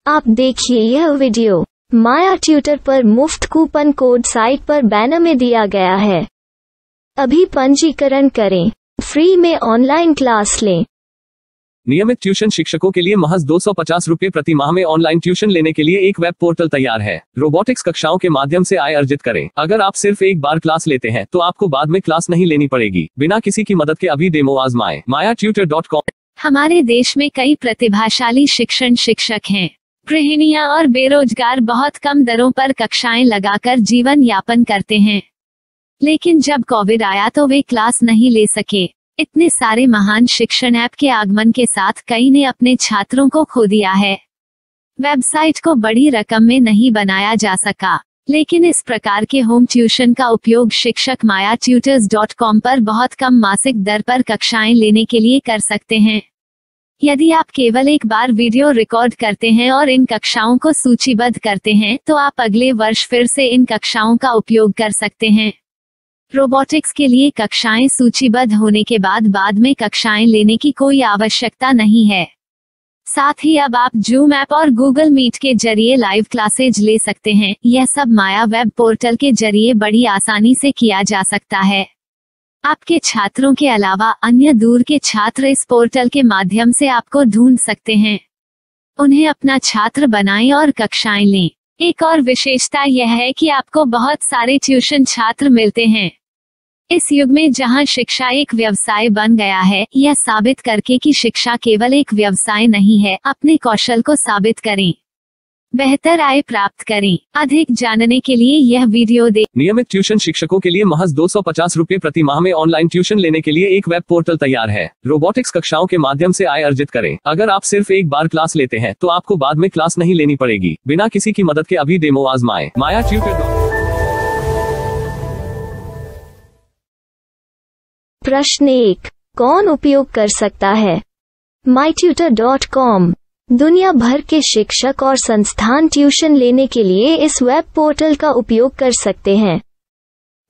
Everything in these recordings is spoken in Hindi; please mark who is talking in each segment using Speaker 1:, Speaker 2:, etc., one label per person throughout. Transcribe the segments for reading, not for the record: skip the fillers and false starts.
Speaker 1: आप देखिए यह वीडियो माया ट्यूटर पर मुफ्त कूपन कोड साइट पर बैनर में दिया गया है। अभी पंजीकरण करें, फ्री में ऑनलाइन क्लास लें।
Speaker 2: नियमित ट्यूशन शिक्षकों के लिए महज 250 रुपये प्रति माह में ऑनलाइन ट्यूशन लेने के लिए एक वेब पोर्टल तैयार है। रोबोटिक्स कक्षाओं के माध्यम से आय अर्जित करें। अगर आप सिर्फ एक बार क्लास लेते हैं तो आपको बाद में क्लास नहीं लेनी पड़ेगी। बिना किसी की मदद के अभी डेमो आजमाएं। mayaTutor.com।
Speaker 3: हमारे देश में कई प्रतिभाशाली शिक्षक हैं। गृहिणियां और बेरोजगार बहुत कम दरों पर कक्षाएं लगाकर जीवन यापन करते हैं, लेकिन जब कोविड आया तो वे क्लास नहीं ले सके। इतने सारे महान शिक्षण ऐप के आगमन के साथ कई ने अपने छात्रों को खो दिया है। वेबसाइट को बड़ी रकम में नहीं बनाया जा सका, लेकिन इस प्रकार के होम ट्यूशन का उपयोग शिक्षक mayaTutors.com पर बहुत कम मासिक दर पर कक्षाएं लेने के लिए कर सकते हैं। यदि आप केवल एक बार वीडियो रिकॉर्ड करते हैं और इन कक्षाओं को सूचीबद्ध करते हैं तो आप अगले वर्ष फिर से इन कक्षाओं का उपयोग कर सकते हैं। रोबोटिक्स के लिए कक्षाएं सूचीबद्ध होने के बाद में कक्षाएं लेने की कोई आवश्यकता नहीं है। साथ ही अब आप जूम ऐप और गूगल मीट के जरिए लाइव क्लासेज ले सकते हैं। यह सब माया वेब पोर्टल के जरिए बड़ी आसानी से किया जा सकता है। आपके छात्रों के अलावा अन्य दूर के छात्र इस पोर्टल के माध्यम से आपको ढूंढ सकते हैं। उन्हें अपना छात्र बनाएं और कक्षाएं लें। एक और विशेषता यह है कि आपको बहुत सारे ट्यूशन छात्र मिलते हैं। इस युग में जहां शिक्षा एक व्यवसाय बन गया है, यह साबित करके कि शिक्षा केवल एक व्यवसाय नहीं है, अपने कौशल को साबित करें, बेहतर आय प्राप्त करें। अधिक जानने के लिए यह वीडियो देखें।
Speaker 2: नियमित ट्यूशन शिक्षकों के लिए महज 250 रुपये प्रति माह में ऑनलाइन ट्यूशन लेने के लिए एक वेब पोर्टल तैयार है। रोबोटिक्स कक्षाओं के माध्यम से आय अर्जित करें। अगर आप सिर्फ एक बार क्लास लेते हैं तो आपको बाद में क्लास नहीं लेनी पड़ेगी। बिना किसी की मदद के अभी डेमो आजमाएं। mayaTutor।
Speaker 1: प्रश्न 1, कौन उपयोग कर सकता है? myTutor.com दुनिया भर के शिक्षक और संस्थान ट्यूशन लेने के लिए इस वेब पोर्टल का उपयोग कर सकते हैं।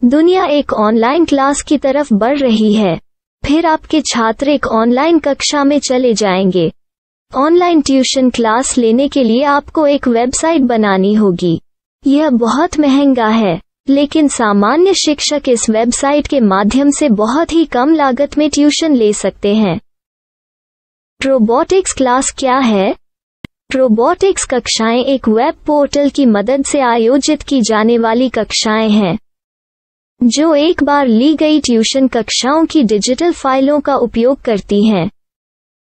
Speaker 1: दुनिया एक ऑनलाइन क्लास की तरफ बढ़ रही है, फिर आपके छात्र एक ऑनलाइन कक्षा में चले जाएंगे। ऑनलाइन ट्यूशन क्लास लेने के लिए आपको एक वेबसाइट बनानी होगी। यह बहुत महंगा है, लेकिन सामान्य शिक्षक इस वेबसाइट के माध्यम से बहुत ही कम लागत में ट्यूशन ले सकते हैं। रोबोटिक्स क्लास क्या है? रोबोटिक्स कक्षाएं एक वेब पोर्टल की मदद से आयोजित की जाने वाली कक्षाएं हैं, जो एक बार ली गई ट्यूशन कक्षाओं की डिजिटल फाइलों का उपयोग करती हैं।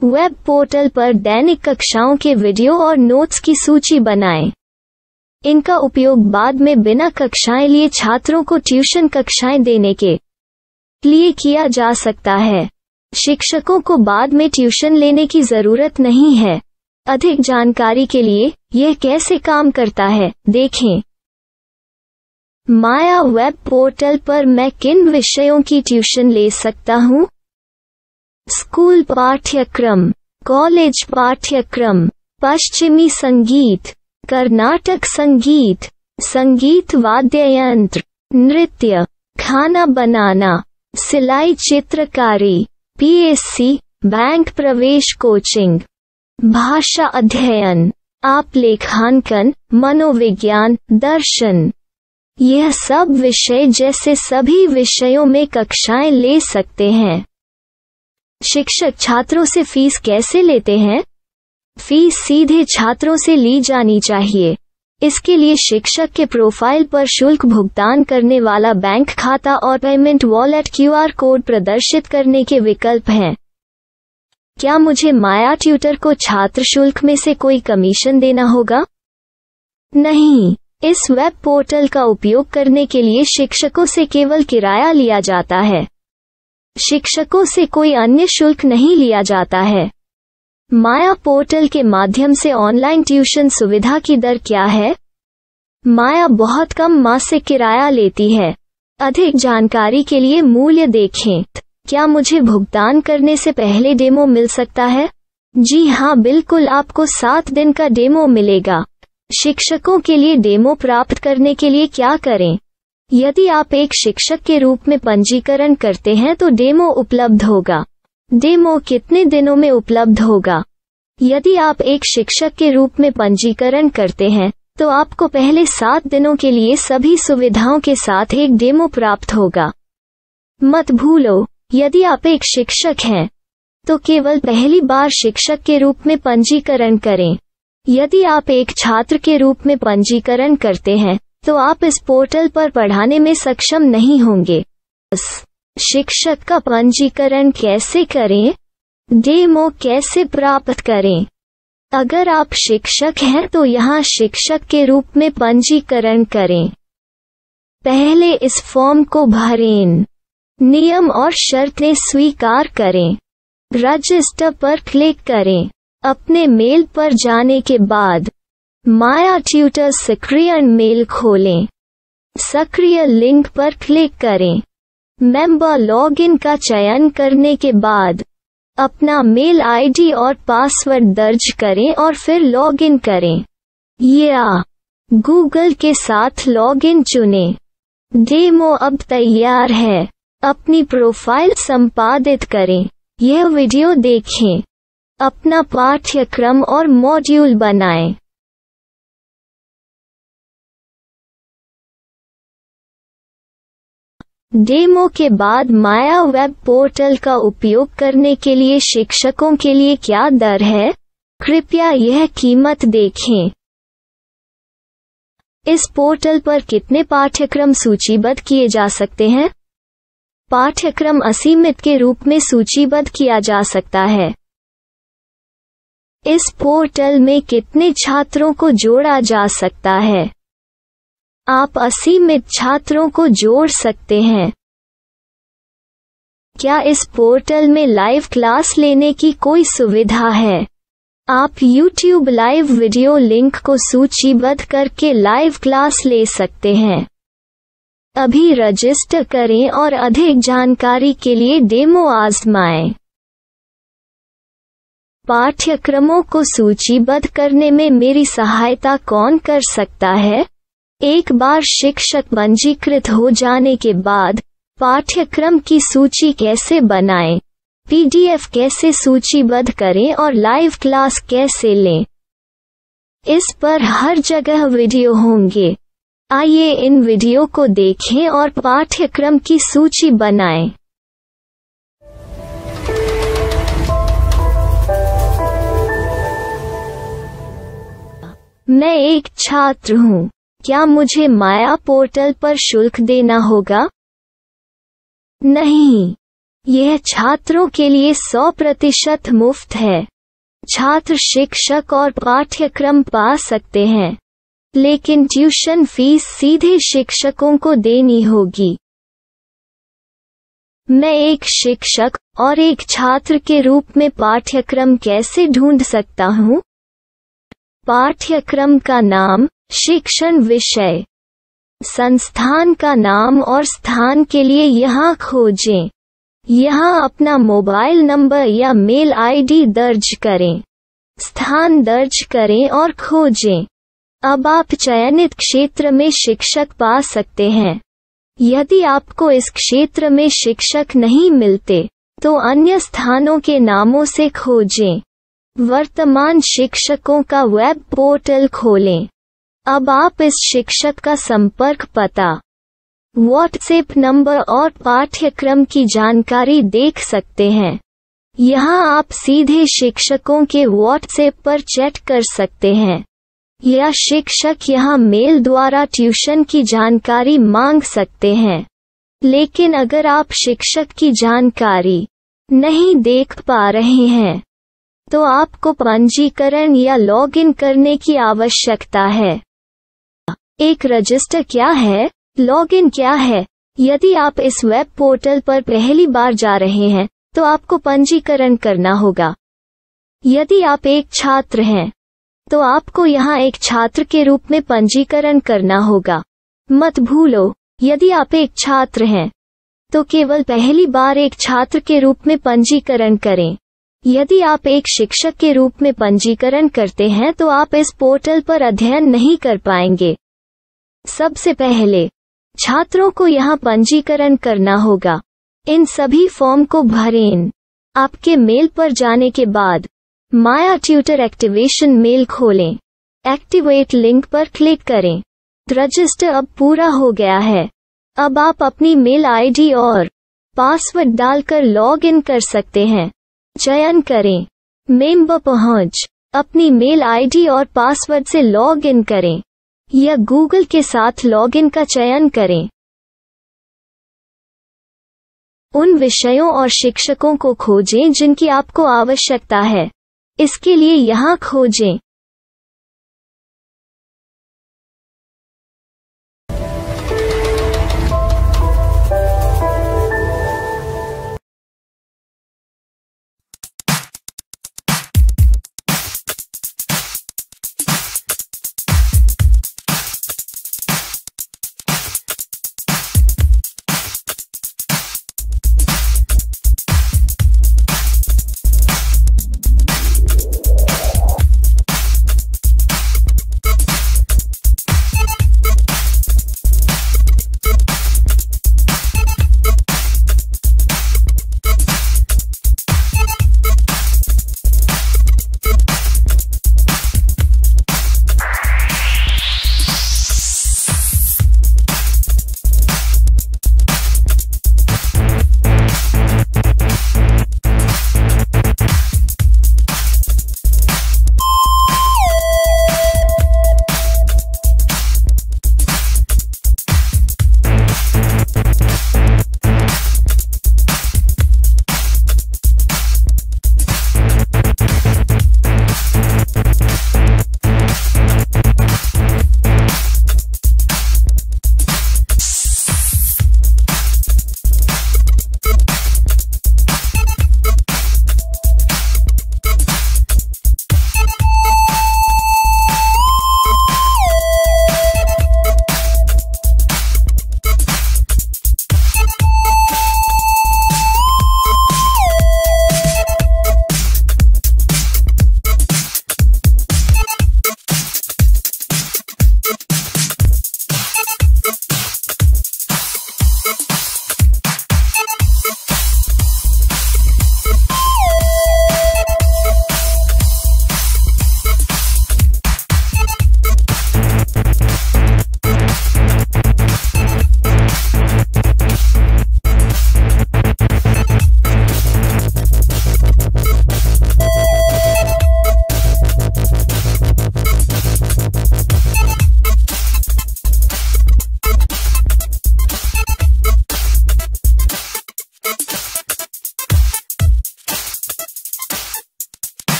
Speaker 1: वेब पोर्टल पर दैनिक कक्षाओं के वीडियो और नोट्स की सूची बनाएं। इनका उपयोग बाद में बिना कक्षाएं लिए छात्रों को ट्यूशन कक्षाएं देने के लिए किया जा सकता है। शिक्षकों को बाद में ट्यूशन लेने की जरूरत नहीं है। अधिक जानकारी के लिए यह कैसे काम करता है, देखें। माया वेब पोर्टल पर मैं किन विषयों की ट्यूशन ले सकता हूँ? स्कूल पाठ्यक्रम, कॉलेज पाठ्यक्रम, पश्चिमी संगीत, कर्नाटक संगीत, संगीत वाद्य यंत्र, नृत्य, खाना बनाना, सिलाई चित्रकारी, पीएससी, बैंक प्रवेश कोचिंग, भाषा अध्ययन, आप लेखांकन, मनोविज्ञान, दर्शन। यह सब विषय जैसे सभी विषयों में कक्षाएं ले सकते हैं। शिक्षक छात्रों से फीस कैसे लेते हैं? फीस सीधे छात्रों से ली जानी चाहिए। इसके लिए शिक्षक के प्रोफाइल पर शुल्क भुगतान करने वाला बैंक खाता और पेमेंट वॉलेट क्यूआर कोड प्रदर्शित करने के विकल्प हैं। क्या मुझे माया ट्यूटर को छात्र शुल्क में से कोई कमीशन देना होगा? नहीं, इस वेब पोर्टल का उपयोग करने के लिए शिक्षकों से केवल किराया लिया जाता है। शिक्षकों से कोई अन्य शुल्क नहीं लिया जाता है। माया पोर्टल के माध्यम से ऑनलाइन ट्यूशन सुविधा की दर क्या है? माया बहुत कम मासिक किराया लेती है। अधिक जानकारी के लिए मूल्य देखें। क्या मुझे भुगतान करने से पहले डेमो मिल सकता है? जी हाँ, बिल्कुल, आपको 7 दिन का डेमो मिलेगा। शिक्षकों के लिए डेमो प्राप्त करने के लिए क्या करें? यदि आप एक शिक्षक के रूप में पंजीकरण करते हैं तो डेमो उपलब्ध होगा। डेमो कितने दिनों में उपलब्ध होगा? यदि आप एक शिक्षक के रूप में पंजीकरण करते हैं तो आपको पहले 7 दिनों के लिए सभी सुविधाओं के साथ एक डेमो प्राप्त होगा। मत भूलो, यदि आप एक शिक्षक हैं तो केवल पहली बार शिक्षक के रूप में पंजीकरण करें। यदि आप एक छात्र के रूप में पंजीकरण करते हैं तो आप इस पोर्टल पर पढ़ाने में सक्षम नहीं होंगे। शिक्षक का पंजीकरण कैसे करें? डेमो कैसे प्राप्त करें? अगर आप शिक्षक हैं तो यहाँ शिक्षक के रूप में पंजीकरण करें। पहले इस फॉर्म को भरें। नियम और शर्तें स्वीकार करें। रजिस्टर पर क्लिक करें। अपने मेल पर जाने के बाद माया ट्यूटर सक्रिय मेल खोलें। सक्रिय लिंक पर क्लिक करें। मेंबर लॉगिन का चयन करने के बाद अपना मेल आईडी और पासवर्ड दर्ज करें और फिर लॉगिन करें या गूगल के साथ लॉगिन चुनें। डेमो अब तैयार है। अपनी प्रोफाइल संपादित करें। यह वीडियो देखें। अपना पाठ्यक्रम और मॉड्यूल बनाएं। डेमो के बाद माया वेब पोर्टल का उपयोग करने के लिए शिक्षकों के लिए क्या दर है? कृपया यह कीमत देखें। इस पोर्टल पर कितने पाठ्यक्रम सूचीबद्ध किए जा सकते हैं? पाठ्यक्रम असीमित के रूप में सूचीबद्ध किया जा सकता है। इस पोर्टल में कितने छात्रों को जोड़ा जा सकता है? आप असीमित छात्रों को जोड़ सकते हैं। क्या इस पोर्टल में लाइव क्लास लेने की कोई सुविधा है? आप YouTube लाइव वीडियो लिंक को सूचीबद्ध करके लाइव क्लास ले सकते हैं। अभी रजिस्टर करें और अधिक जानकारी के लिए डेमो आजमाएं। पाठ्यक्रमों को सूचीबद्ध करने में मेरी सहायता कौन कर सकता है? एक बार शिक्षक पंजीकृत हो जाने के बाद पाठ्यक्रम की सूची कैसे बनाएं, PDF कैसे सूचीबद्ध करें और लाइव क्लास कैसे लें, इस पर हर जगह वीडियो होंगे। आइए इन वीडियो को देखें और पाठ्यक्रम की सूची बनाएं। मैं एक छात्र हूँ। क्या मुझे माया पोर्टल पर शुल्क देना होगा? नहीं, यह छात्रों के लिए 100% मुफ्त है। छात्र शिक्षक और पाठ्यक्रम पा सकते हैं, लेकिन ट्यूशन फीस सीधे शिक्षकों को देनी होगी। मैं एक शिक्षक और एक छात्र के रूप में पाठ्यक्रम कैसे ढूंढ सकता हूँ? पाठ्यक्रम का नाम, शिक्षण विषय, संस्थान का नाम और स्थान के लिए यहाँ खोजें। यहाँ अपना मोबाइल नंबर या मेल आईडी दर्ज करें। स्थान दर्ज करें और खोजें। अब आप चयनित क्षेत्र में शिक्षक पा सकते हैं। यदि आपको इस क्षेत्र में शिक्षक नहीं मिलते तो अन्य स्थानों के नामों से खोजें। वर्तमान शिक्षकों का वेब पोर्टल खोलें। अब आप इस शिक्षक का संपर्क पता, व्हाट्सएप नंबर और पाठ्यक्रम की जानकारी देख सकते हैं। यहाँ आप सीधे शिक्षकों के व्हाट्सएप पर चैट कर सकते हैं या शिक्षक यहाँ मेल द्वारा ट्यूशन की जानकारी मांग सकते हैं। लेकिन अगर आप शिक्षक की जानकारी नहीं देख पा रहे हैं तो आपको पंजीकरण या लॉगिन करने की आवश्यकता है। एक रजिस्टर क्या है? लॉगिन क्या है? यदि आप इस वेब पोर्टल पर पहली बार जा रहे हैं तो आपको पंजीकरण करना होगा। यदि आप एक छात्र हैं तो आपको यहाँ एक छात्र के रूप में पंजीकरण करना होगा। मत भूलो, यदि आप एक छात्र हैं तो केवल पहली बार एक छात्र के रूप में पंजीकरण करें। यदि आप एक शिक्षक के रूप में पंजीकरण करते हैं तो आप इस पोर्टल पर अध्ययन नहीं कर पाएंगे। सबसे पहले छात्रों को यहाँ पंजीकरण करना होगा। इन सभी फॉर्म को भरें। आपके मेल पर जाने के बाद माया ट्यूटर एक्टिवेशन मेल खोलें। एक्टिवेट लिंक पर क्लिक करें। रजिस्टर अब पूरा हो गया है। अब आप अपनी मेल आईडी और पासवर्ड डालकर लॉग इन कर सकते हैं। चयन करें मेंबर पहुंच। अपनी मेल आईडी और पासवर्ड से लॉग इन करें या गूगल के साथ लॉग इन का चयन करें। उन विषयों और शिक्षकों को खोजें जिनकी आपको आवश्यकता है। इसके लिए यहाँ खोजें।